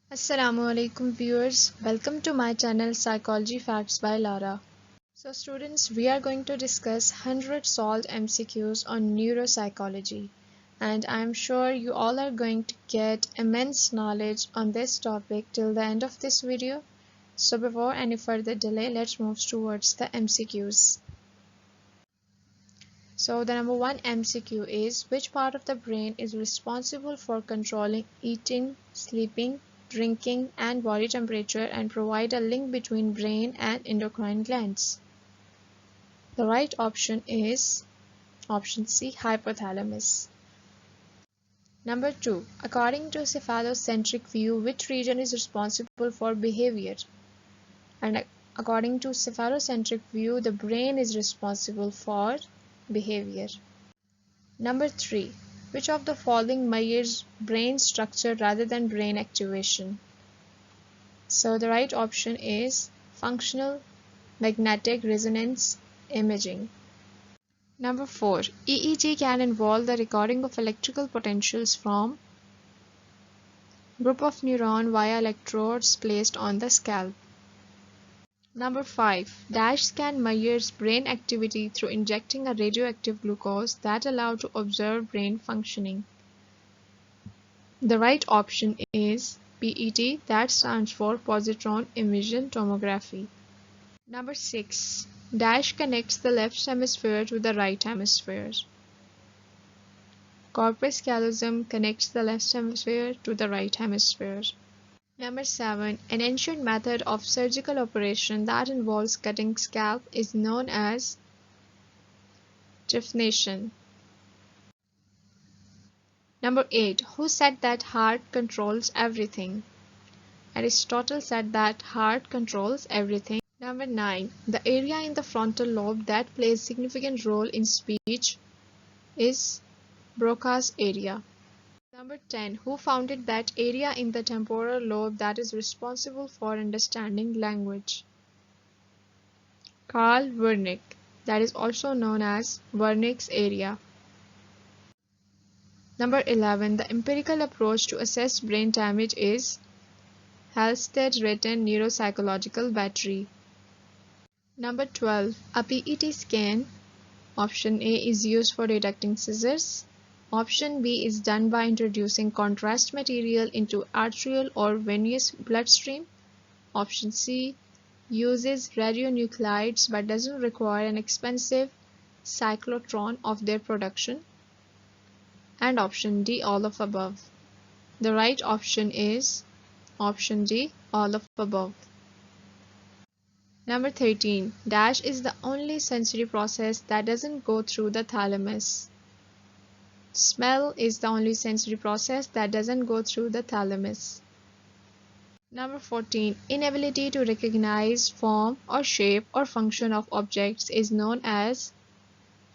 Assalamu alaikum viewers, welcome to my channel Psychology Facts by Lara. So students, we are going to discuss 100 solved MCQs on neuropsychology, and I am sure you all are going to get immense knowledge on this topic till the end of this video. So before any further delay, let's move towards the MCQs. So the number one MCQ is, which part of the brain is responsible for controlling eating, sleeping, drinking, and body temperature and provide a link between brain and endocrine glands? The right option is option C, hypothalamus. Number 2. According to cephalocentric view, which region is responsible for behavior? And according to cephalocentric view, the brain is responsible for behavior. Number 3. Which of the following measures brain structure rather than brain activation? So the right option is functional magnetic resonance imaging. Number 4. EEG can involve the recording of electrical potentials from group of neuron via electrodes placed on the scalp. Number 5. DASH scan measures brain activity through injecting a radioactive glucose that allow to observe brain functioning. The right option is PET, that stands for positron emission tomography. Number 6. DASH connects the left hemisphere to the right hemisphere. Corpus callosum connects the left hemisphere to the right hemisphere. Number 7. An ancient method of surgical operation that involves cutting scalp is known as trephination. Number 8. Who said that heart controls everything? Aristotle said that heart controls everything. Number 9. The area in the frontal lobe that plays a significant role in speech is Broca's area. Number 10. Who founded that area in the temporal lobe that is responsible for understanding language? Carl Wernicke, that is also known as Wernicke's area. Number 11. The empirical approach to assess brain damage is Halstead-Written neuropsychological battery. Number 12. A PET scan, option A, is used for detecting seizures. Option B is done by introducing contrast material into arterial or venous bloodstream. Option C uses radionuclides but doesn't require an expensive cyclotron of their production. And option D, all of above. The right option is option D, all of above. Number 13. DASH is the only sensory process that doesn't go through the thalamus. Smell is the only sensory process that doesn't go through the thalamus. Number 14. Inability to recognize form or shape or function of objects is known as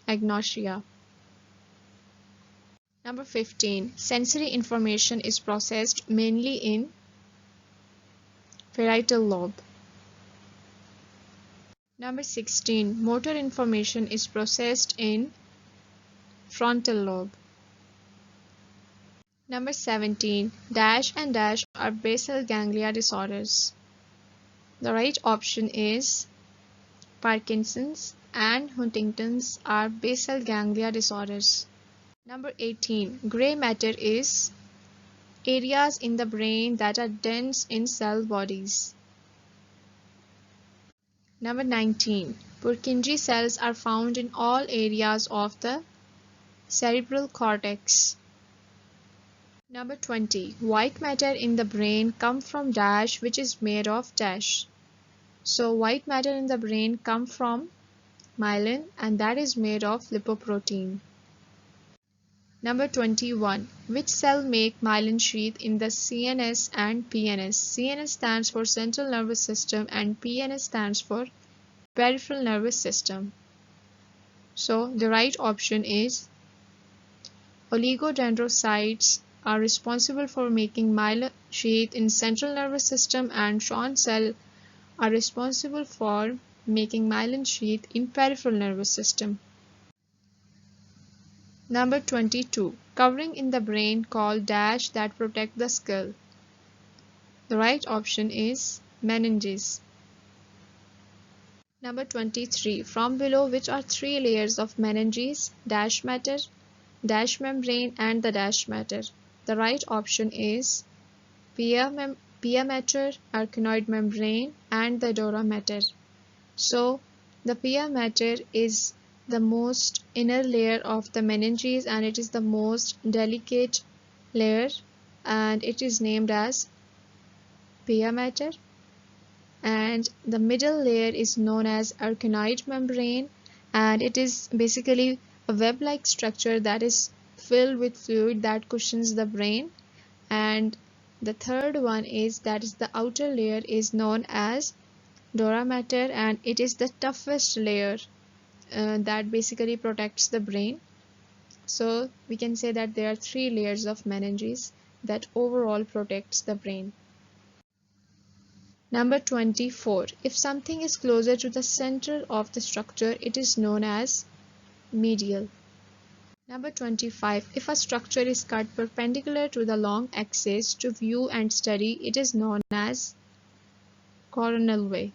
agnosia. Number 15. Sensory information is processed mainly in parietal lobe. Number 16. Motor information is processed in frontal lobe. Number 17. DASH and DASH are basal ganglia disorders. The right option is Parkinson's and Huntington's are basal ganglia disorders. Number 18. Gray matter is areas in the brain that are dense in cell bodies. Number 19. Purkinje cells are found in all areas of the cerebral cortex. Number 20. White matter in the brain comes from DASH, which is made of DASH. So white matter in the brain comes from myelin, and that is made of lipoprotein. Number 21. Which cell make myelin sheath in the CNS and PNS? CNS stands for central nervous system and PNS stands for peripheral nervous system. So the right option is oligodendrocytes are responsible for making myelin sheath in central nervous system and Schwann cell are responsible for making myelin sheath in peripheral nervous system. Number 22. Covering in the brain called DASH that protect the skull. The right option is meninges. Number 23. From below, which are three layers of meninges? Dash matter, dash membrane, and the dash matter. The right option is pia matter, arachnoid membrane, and the dura mater. So the pia mater is the most inner layer of the meninges, and it is the most delicate layer, and it is named as pia mater. And the middle layer is known as arachnoid membrane, and it is basically a web-like structure that is filled with fluid that cushions the brain. And the third one is the outer layer is known as dura mater, and it is the toughest layer that basically protects the brain. So we can say that there are three layers of meninges that overall protects the brain. Number 24. If something is closer to the center of the structure, it is known as medial. Number 25. If a structure is cut perpendicular to the long axis to view and study, it is known as coronal way.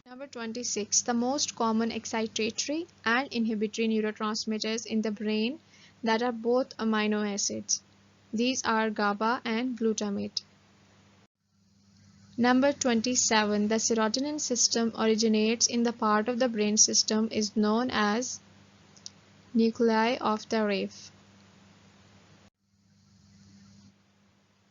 Number 26. The most common excitatory and inhibitory neurotransmitters in the brain that are both amino acids. These are GABA and glutamate. Number 27. The serotonin system originates in the part of the brain system is known as nuclei of the rave.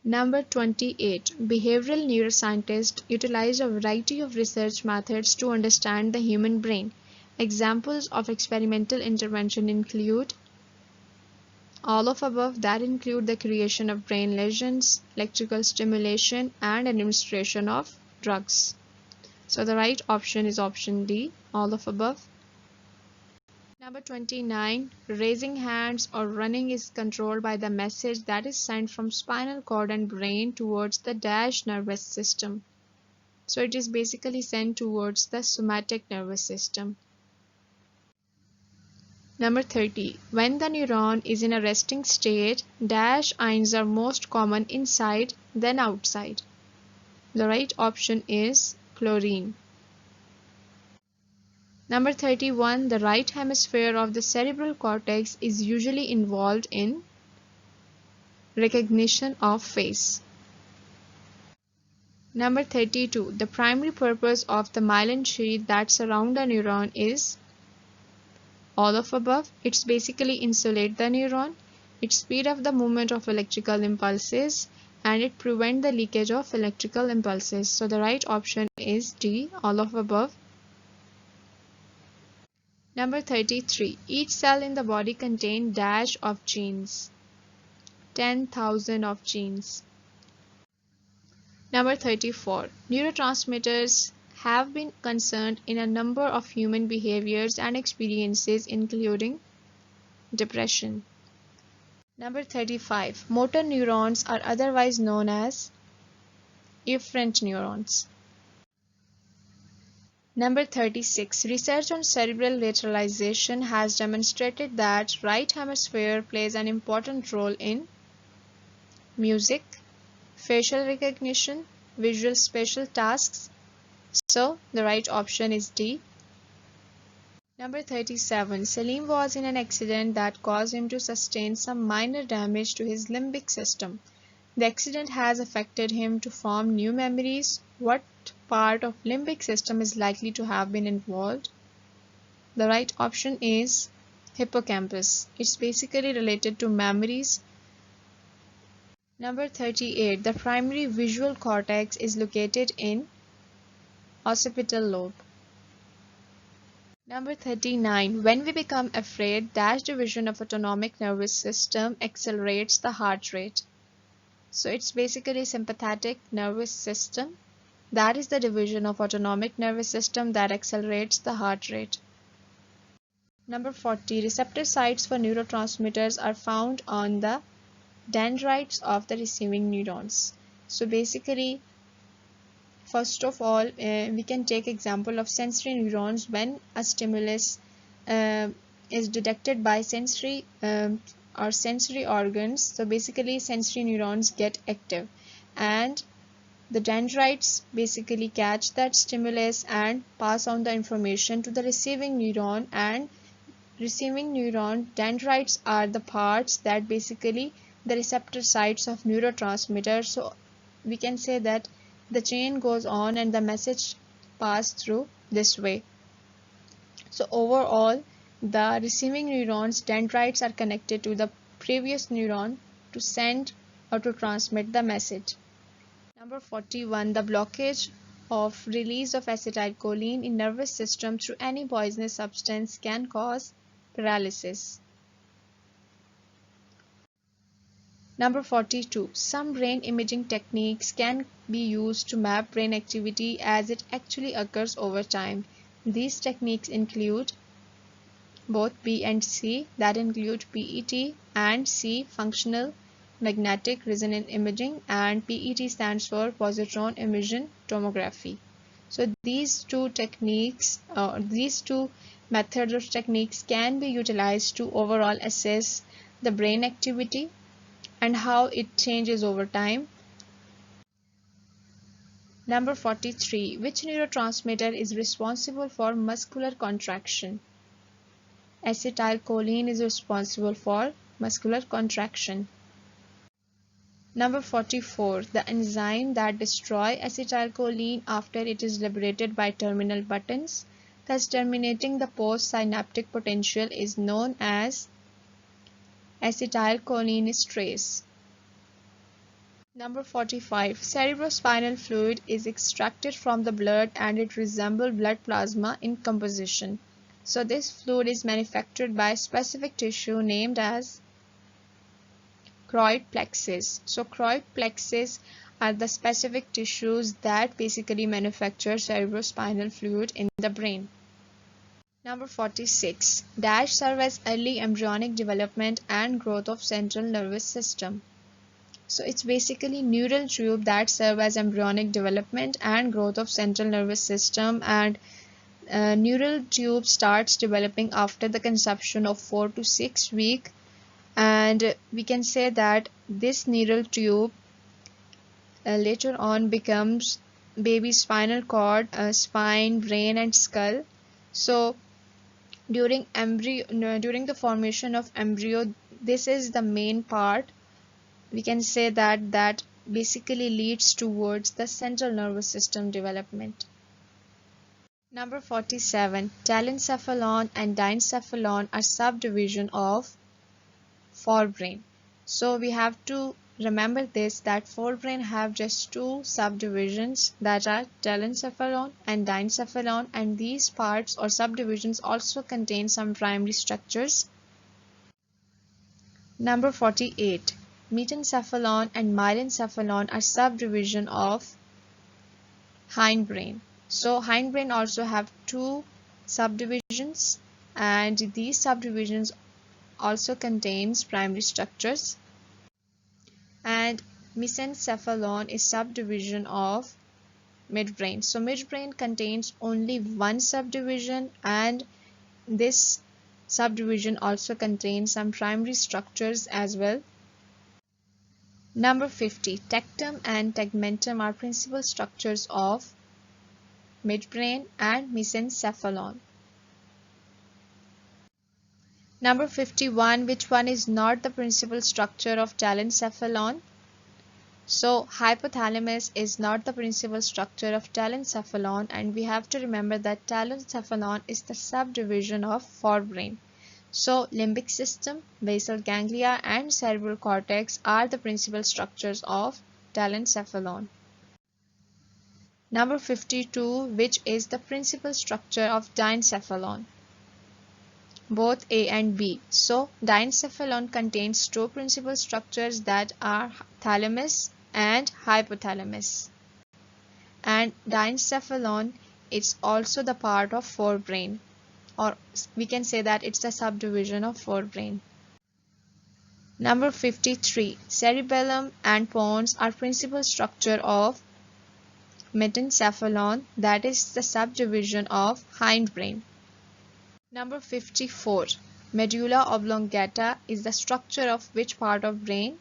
Number 28. Behavioral neuroscientists utilize a variety of research methods to understand the human brain. Examples of experimental intervention include all of above, that include the creation of brain lesions, electrical stimulation, and administration of drugs. So the right option is option D, all of above. Number 29. Raising hands or running is controlled by the message that is sent from spinal cord and brain towards the dash nervous system. So it is basically sent towards the somatic nervous system. Number 30. When the neuron is in a resting state, dash ions are most common inside than outside. The right option is chlorine. Number 31. The right hemisphere of the cerebral cortex is usually involved in recognition of face. Number 32. The primary purpose of the myelin sheath that surround a neuron is all of above. It's basically insulate the neuron, it speed up the movement of electrical impulses, and it prevent the leakage of electrical impulses. So the right option is D, all of above. Number 33. Each cell in the body contains dash of genes. 10,000 of genes. Number 34. Neurotransmitters have been concerned in a number of human behaviors and experiences, including depression. Number 35. Motor neurons are otherwise known as efferent neurons. Number 36. Research on cerebral lateralization has demonstrated that right hemisphere plays an important role in music, facial recognition, visual spatial tasks. So the right option is D. Number 37. Salim was in an accident that caused him to sustain some minor damage to his limbic system. The accident has affected him to form new memories. What part of limbic system is likely to have been involved? The right option is hippocampus. It's basically related to memories. Number 38. The primary visual cortex is located in occipital lobe. Number 39. When we become afraid, dash division of autonomic nervous system accelerates the heart rate. So it's basically sympathetic nervous system. That is the division of autonomic nervous system that accelerates the heart rate. Number 40. Receptor sites for neurotransmitters are found on the dendrites of the receiving neurons. So basically, first of all, we can take example of sensory neurons. When a stimulus is detected by sensory organs, so basically sensory neurons get active, and The dendrites basically catch that stimulus and pass on the information to the receiving neuron, and receiving neuron dendrites are the parts that basically the receptor sites of neurotransmitter. So we can say that the chain goes on and the message passed through this way. So overall, the receiving neurons dendrites are connected to the previous neuron to send or to transmit the message. Number 41, the blockage of release of acetylcholine in nervous system through any poisonous substance can cause paralysis. Number 42, some brain imaging techniques can be used to map brain activity as it actually occurs over time. These techniques include both B and C, that include PET and C, functional magnetic resonance imaging, and PET stands for positron emission tomography. So these two methods or techniques can be utilized to overall assess the brain activity and how it changes over time. Number 43. Which neurotransmitter is responsible for muscular contraction? Acetylcholine is responsible for muscular contraction. Number 44. The enzyme that destroys acetylcholine after it is liberated by terminal buttons, thus terminating the postsynaptic potential, is known as acetylcholinesterase. Number 45. Cerebrospinal fluid is extracted from the blood and it resembles blood plasma in composition. So this fluid is manufactured by specific tissue named as choroid plexus. So choroid plexus are the specific tissues that basically manufacture cerebrospinal fluid in the brain. Number 46. DASH serve as early embryonic development and growth of central nervous system. So it's basically neural tube that serve as embryonic development and growth of central nervous system, and neural tube starts developing after the conception of 4 to 6 weeks, and we can say that this neural tube later on becomes baby spinal cord, spine, brain and skull. So during the formation of embryo, this is the main part. We can say that basically leads towards the central nervous system development. Number 47. Telencephalon and diencephalon are subdivision of forebrain. So we have to remember this, that forebrain have just two subdivisions, that are telencephalon and diencephalon, and these parts or subdivisions also contain some primary structures. Number 48. Metencephalon and myelencephalon are subdivision of hindbrain. So hindbrain also have two subdivisions, and these subdivisions also contains primary structures. And mesencephalon is subdivision of midbrain. So midbrain contains only one subdivision, and this subdivision also contains some primary structures as well. Number 50. Tectum and tegmentum are principal structures of midbrain and mesencephalon. Number 51. Which one is not the principal structure of telencephalon? So hypothalamus is not the principal structure of telencephalon, and we have to remember that telencephalon is the subdivision of forebrain. So limbic system, basal ganglia and cerebral cortex are the principal structures of telencephalon. Number 52. Which is the principal structure of diencephalon? Both A and B. So diencephalon contains two principal structures, that are thalamus and hypothalamus. And diencephalon is also the part of forebrain, or we can say that it's a subdivision of forebrain. Number 53. Cerebellum and pons are principal structure of metencephalon, that is the subdivision of hindbrain. Number 54. Medulla oblongata is the structure of which part of brain?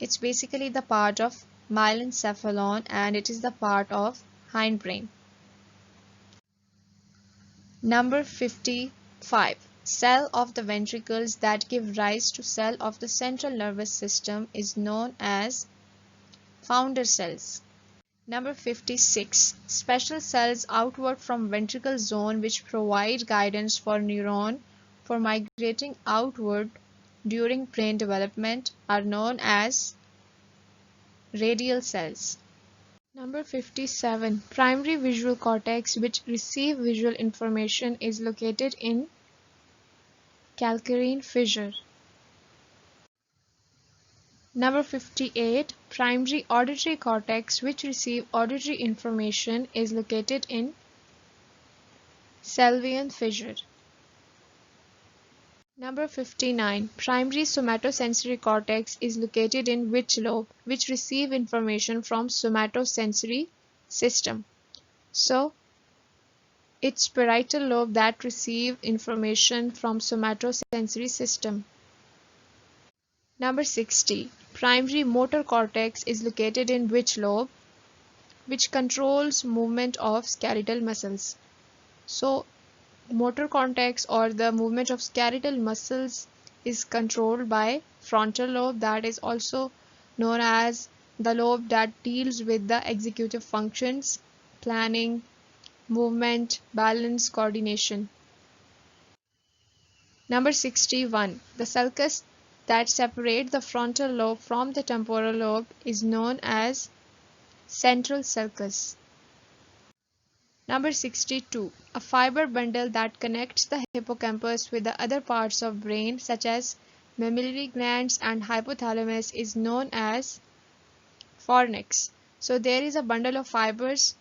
It's basically the part of myelencephalon, and it is the part of hindbrain. Number 55. Cell of the ventricles that give rise to cell of the central nervous system is known as founder cells. Number 56. Special cells outward from ventricle zone which provide guidance for neuron for migrating outward during brain development are known as radial cells. Number 57. Primary visual cortex which receive visual information is located in calcarine fissure. Number 58. Primary auditory cortex which receive auditory information is located in Selveian fissure. Number 59. Primary somatosensory cortex is located in which lobe, which receive information from somatosensory system. So, it's parietal lobe that receive information from somatosensory system. Number 60. Primary motor cortex is located in which lobe, which controls movement of skeletal muscles. So, motor cortex or the movement of skeletal muscles is controlled by frontal lobe, that is also known as the lobe that deals with the executive functions, planning, movement, balance, coordination. Number 61. The sulcus that separate the frontal lobe from the temporal lobe is known as central sulcus. Number 62. A fiber bundle that connects the hippocampus with the other parts of brain such as mammillary glands and hypothalamus is known as fornix. So there is a bundle of fibers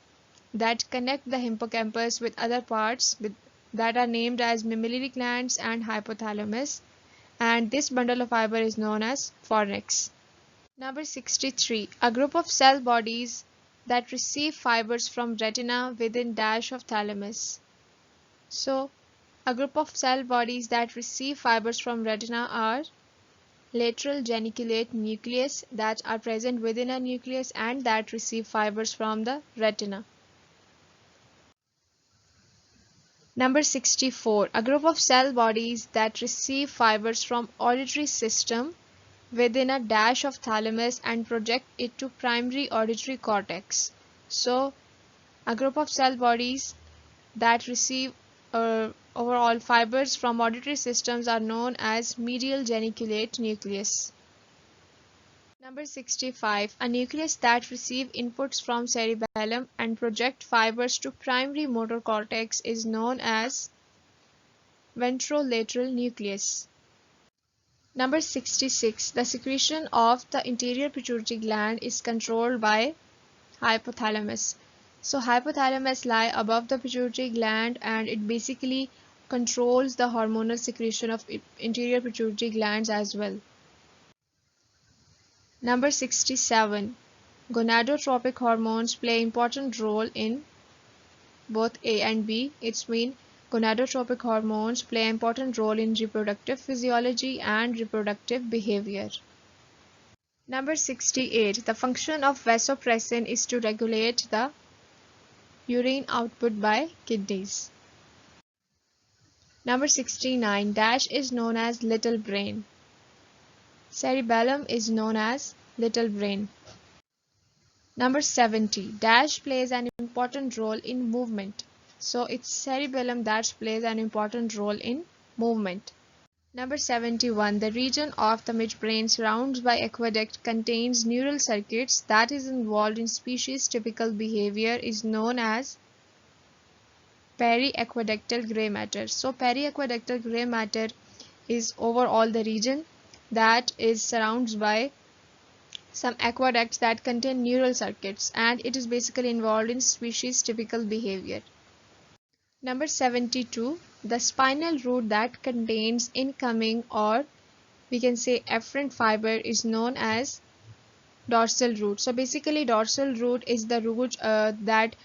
that connect the hippocampus with other parts that are named as mammillary glands and hypothalamus, and this bundle of fiber is known as fornix. Number 63. A group of cell bodies that receive fibers from retina within dash of thalamus. So, a group of cell bodies that receive fibers from retina are lateral geniculate nucleus that are present within a nucleus and that receive fibers from the retina. Number 64. A group of cell bodies that receive fibers from auditory system within a dash of thalamus and project it to primary auditory cortex. So, a group of cell bodies that receive overall fibers from auditory systems are known as medial geniculate nucleus. Number 65. A nucleus that receive inputs from cerebellum and project fibers to primary motor cortex is known as ventrolateral nucleus. Number 66. The secretion of the anterior pituitary gland is controlled by hypothalamus. So hypothalamus lie above the pituitary gland and it basically controls the hormonal secretion of anterior pituitary glands as well. Number 67. Gonadotropic hormones play important role in both A and B. It's mean gonadotropic hormones play an important role in reproductive physiology and reproductive behavior. Number 68. The function of vasopressin is to regulate the urine output by kidneys. Number 69. Dash is known as little brain. Cerebellum is known as little brain. Number 70. Dash plays an important role in movement. So it's cerebellum that plays an important role in movement. Number 71. The region of the midbrain surrounded by aqueduct contains neural circuits that is involved in species typical behavior is known as periaqueductal gray matter. So periaqueductal gray matter is overall the region that is surrounded by some aqueducts that contain neural circuits and it is basically involved in species typical behavior. Number 72. The spinal root that contains incoming or we can say efferent fiber is known as dorsal root. So basically dorsal root is the root that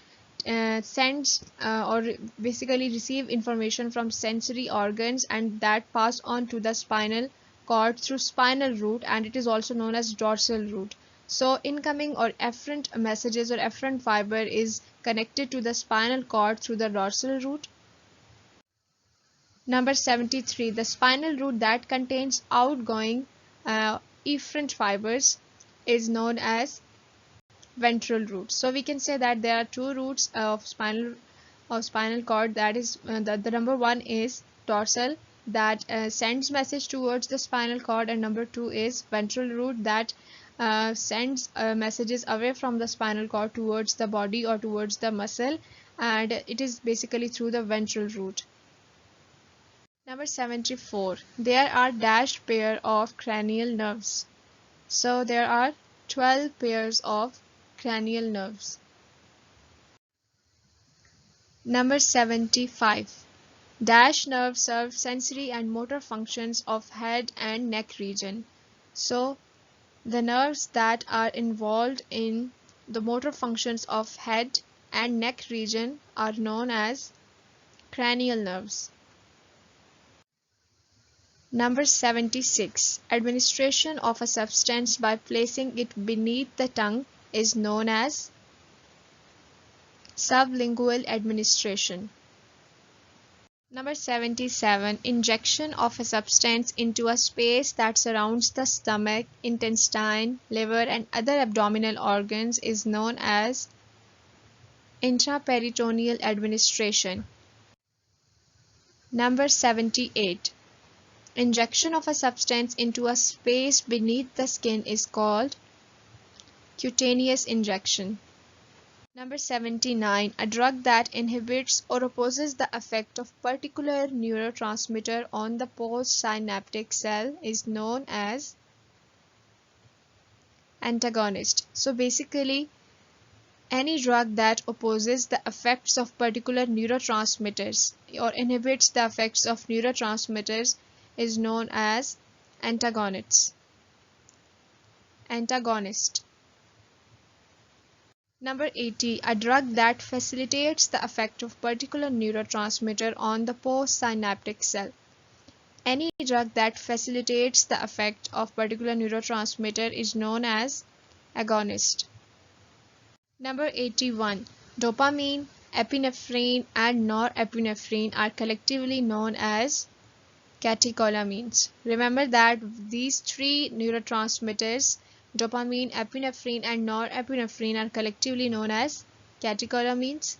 sends or basically receive information from sensory organs and that pass on to the spinal cord through spinal root and it is also known as dorsal root. So incoming or efferent messages or efferent fiber is connected to the spinal cord through the dorsal root. Number 73, the spinal root that contains outgoing efferent fibers is known as ventral root. So we can say that there are two roots of spinal cord. That is the number one is dorsal, that sends message towards the spinal cord, and number two is ventral root that sends messages away from the spinal cord towards the body or towards the muscle, and it is basically through the ventral root. Number 74, there are dashed pair of cranial nerves. So there are 12 pairs of cranial nerves. Number 75, dash nerves serve sensory and motor functions of head and neck region. So the nerves that are involved in the motor functions of head and neck region are known as cranial nerves. Number 76, administration of a substance by placing it beneath the tongue is known as sublingual administration. Number 77, injection of a substance into a space that surrounds the stomach, intestine, liver, and other abdominal organs is known as intraperitoneal administration. Number 78, injection of a substance into a space beneath the skin is called cutaneous injection. Number 79, a drug that inhibits or opposes the effect of particular neurotransmitter on the postsynaptic cell is known as antagonist. So basically, any drug that opposes the effects of particular neurotransmitters or inhibits the effects of neurotransmitters is known as antagonist. Number 80, a drug that facilitates the effect of particular neurotransmitter on the postsynaptic cell. Any drug that facilitates the effect of particular neurotransmitter is known as agonist. Number 81, dopamine, epinephrine, and norepinephrine are collectively known as catecholamines. Remember that these three neurotransmitters, dopamine, epinephrine, and norepinephrine, are collectively known as catecholamines.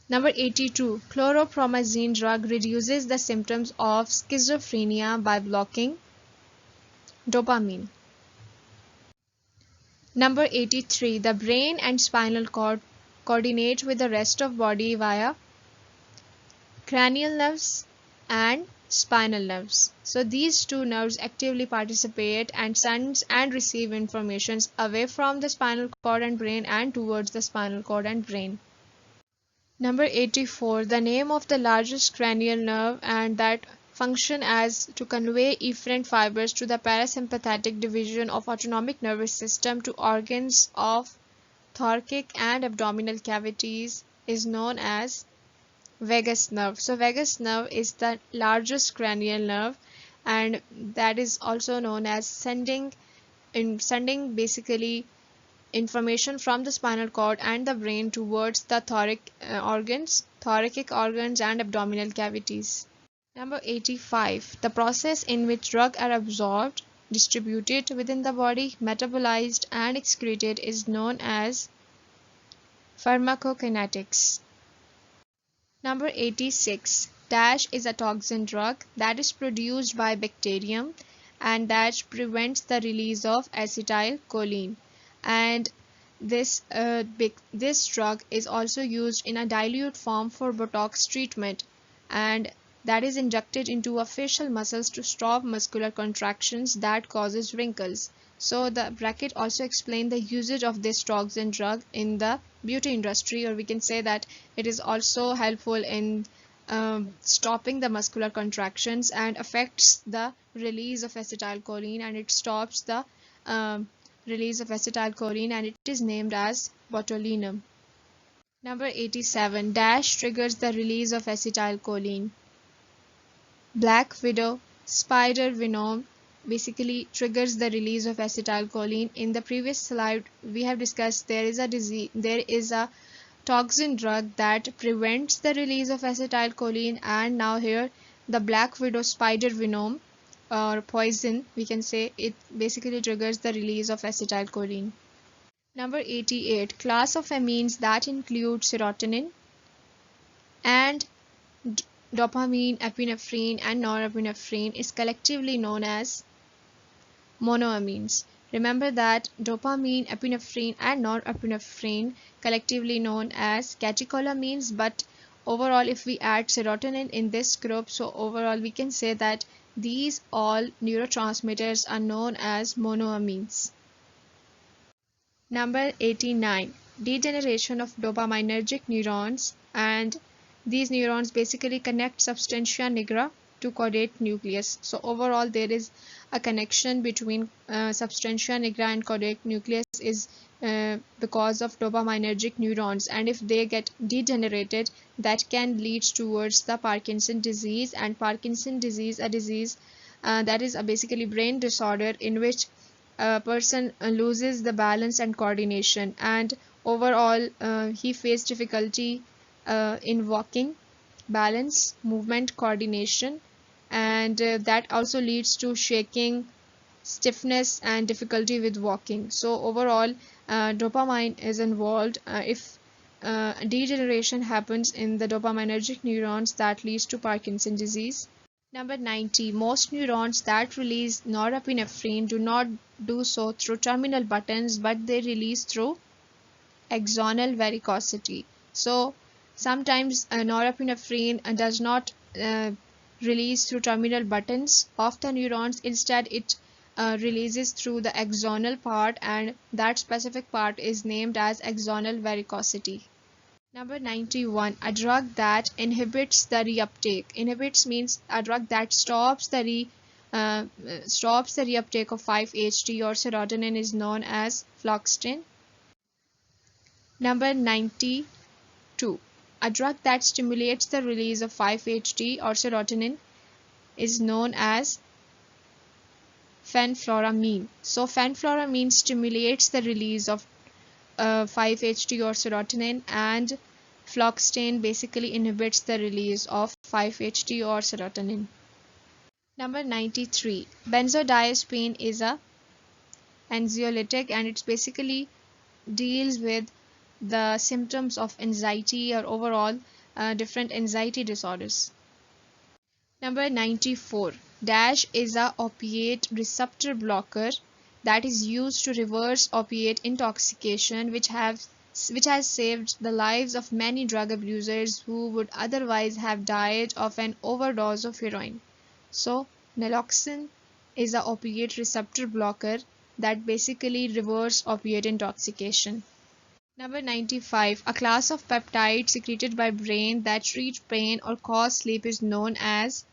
Number 82, chlorpromazine drug reduces the symptoms of schizophrenia by blocking dopamine. Number 83, the brain and spinal cord coordinate with the rest of body via cranial nerves and spinal nerves. So these two nerves actively participate and send and receive information away from the spinal cord and brain and towards the spinal cord and brain. Number 84, the name of the largest cranial nerve and that function as to convey efferent fibers to the parasympathetic division of autonomic nervous system to organs of thoracic and abdominal cavities is known as vagus nerve. So vagus nerve is the largest cranial nerve, and that is also known as sending basically information from the spinal cord and the brain towards the thoracic organs and abdominal cavities. Number 85, the process in which drugs are absorbed, distributed within the body, metabolized, and excreted is known as pharmacokinetics. Number 86, DASH is a toxin drug that is produced by bacterium and that prevents the release of acetylcholine. And this drug is also used in a dilute form for Botox treatment, and that is injected into a facial muscles to stop muscular contractions that causes wrinkles. So the bracket also explains the usage of this toxin drug in the beauty industry, or we can say that it is also helpful in stopping the muscular contractions and affects the release of acetylcholine, and it stops the release of acetylcholine, and it is named as botulinum. Number 87, DASH triggers the release of acetylcholine. Black widow, spider venom, basically triggers the release of acetylcholine. In the previous slide, we have discussed there is a toxin drug that prevents the release of acetylcholine, and now here the black widow spider venom or poison, we can say, it basically triggers the release of acetylcholine. Number 88, class of amines that include serotonin and dopamine, epinephrine, and norepinephrine is collectively known as monoamines. Remember that dopamine, epinephrine, and norepinephrine collectively known as catecholamines, but overall if we add serotonin in this group, so overall we can say that these all neurotransmitters are known as monoamines. Number 89, degeneration of dopaminergic neurons, and these neurons basically connect substantia nigra to caudate nucleus. So overall there is a connection between substantia nigra and caudate nucleus is because of dopaminergic neurons, and if they get degenerated, that can lead towards the Parkinson disease. And Parkinson disease, a disease that is a basically brain disorder in which a person loses the balance and coordination, and overall he faced difficulty in walking, balance, movement, coordination, and that also leads to shaking, stiffness, and difficulty with walking. So overall dopamine is involved. If degeneration happens in the dopaminergic neurons, that leads to Parkinson disease. Number 90, most neurons that release norepinephrine do not do so through terminal buttons, but they release through axonal varicosity. So sometimes norepinephrine does not release through terminal buttons of the neurons. Instead, it releases through the axonal part, and that specific part is named as axonal varicosity. Number 91, a drug that inhibits the reuptake. Inhibits means a drug that stops the reuptake of 5-HT or serotonin is known as fluoxetine. Number 92, a drug that stimulates the release of 5-HT or serotonin is known as fenfluramine. So fenfluramine stimulates the release of 5-HT or serotonin, and fluoxetine basically inhibits the release of 5-HT or serotonin. Number 93, benzodiazepine is a anxiolytic, and it basically deals with the symptoms of anxiety or overall different anxiety disorders. Number 94, dash is a opiate receptor blocker that is used to reverse opiate intoxication, which has saved the lives of many drug abusers who would otherwise have died of an overdose of heroin. So naloxone is a opiate receptor blocker that basically reverse opiate intoxication. Number 95, a class of peptides secreted by brain that treat pain or cause sleep is known as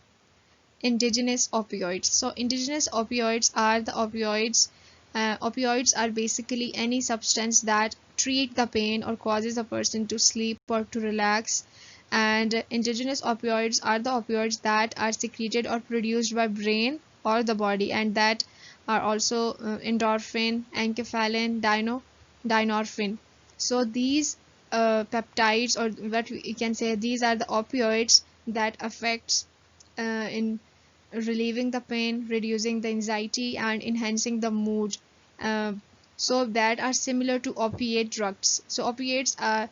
indigenous opioids. So indigenous opioids are the opioids. Opioids are basically any substance that treat the pain or causes a person to sleep or to relax. And indigenous opioids are the opioids that are secreted or produced by brain or the body, and that are also endorphin, enkephalin, dynorphin. So these peptides, or what we can say, these are the opioids that affects in relieving the pain, reducing the anxiety, and enhancing the mood. Uh, so that are similar to opiate drugs. So opiates are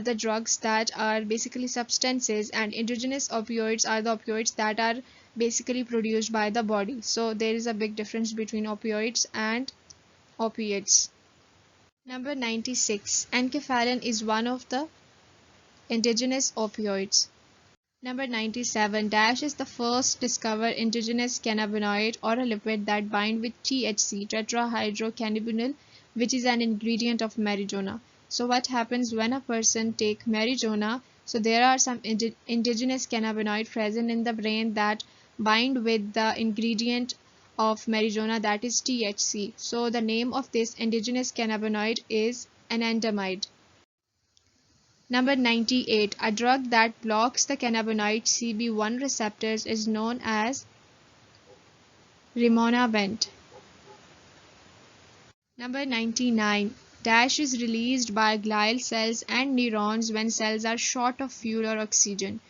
the drugs that are basically substances, and indigenous opioids are the opioids that are basically produced by the body. So there is a big difference between opioids and opiates. Number 96, enkephalin is one of the indigenous opioids. Number 97, dash is the first discovered indigenous cannabinoid or a lipid that bind with THC, tetrahydrocannabinol, which is an ingredient of marijuana. So what happens when a person take marijuana? So there are some indigenous cannabinoid present in the brain that bind with the ingredient of marijuana, that is THC. So the name of this indigenous cannabinoid is anandamide. Number 98, a drug that blocks the cannabinoid CB1 receptors is known as rimonabant. Number 99. Dash is released by glial cells and neurons when cells are short of fuel or oxygen.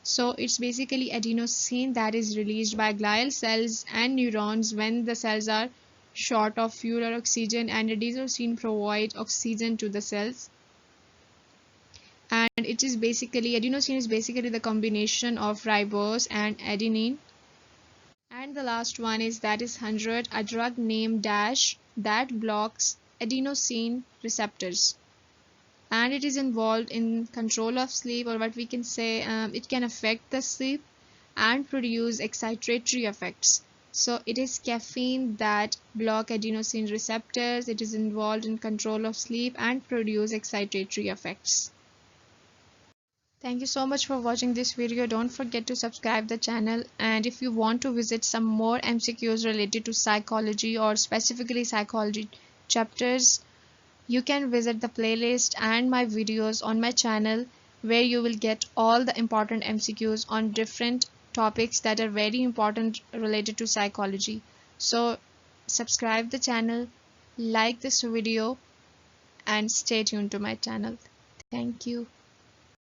So it's basically adenosine that is released by glial cells and neurons when the cells are short of fuel or oxygen, and adenosine provides oxygen to the cells. And adenosine is basically the combination of ribose and adenine. And the last one is 100, a drug named Dash that blocks adenosine receptors, and it is involved in control of sleep, or what we can say, it can affect the sleep and produce excitatory effects. So it is caffeine that block adenosine receptors, it is involved in control of sleep and produce excitatory effects. Thank you so much for watching this video. Don't forget to subscribe the channel, and if you want to visit some more MCQs related to psychology or specifically psychology chapters, you can visit the playlist and my videos on my channel, where you will get all the important MCQs on different topics that are very important related to psychology. So subscribe the channel, like this video, and stay tuned to my channel. Thank you.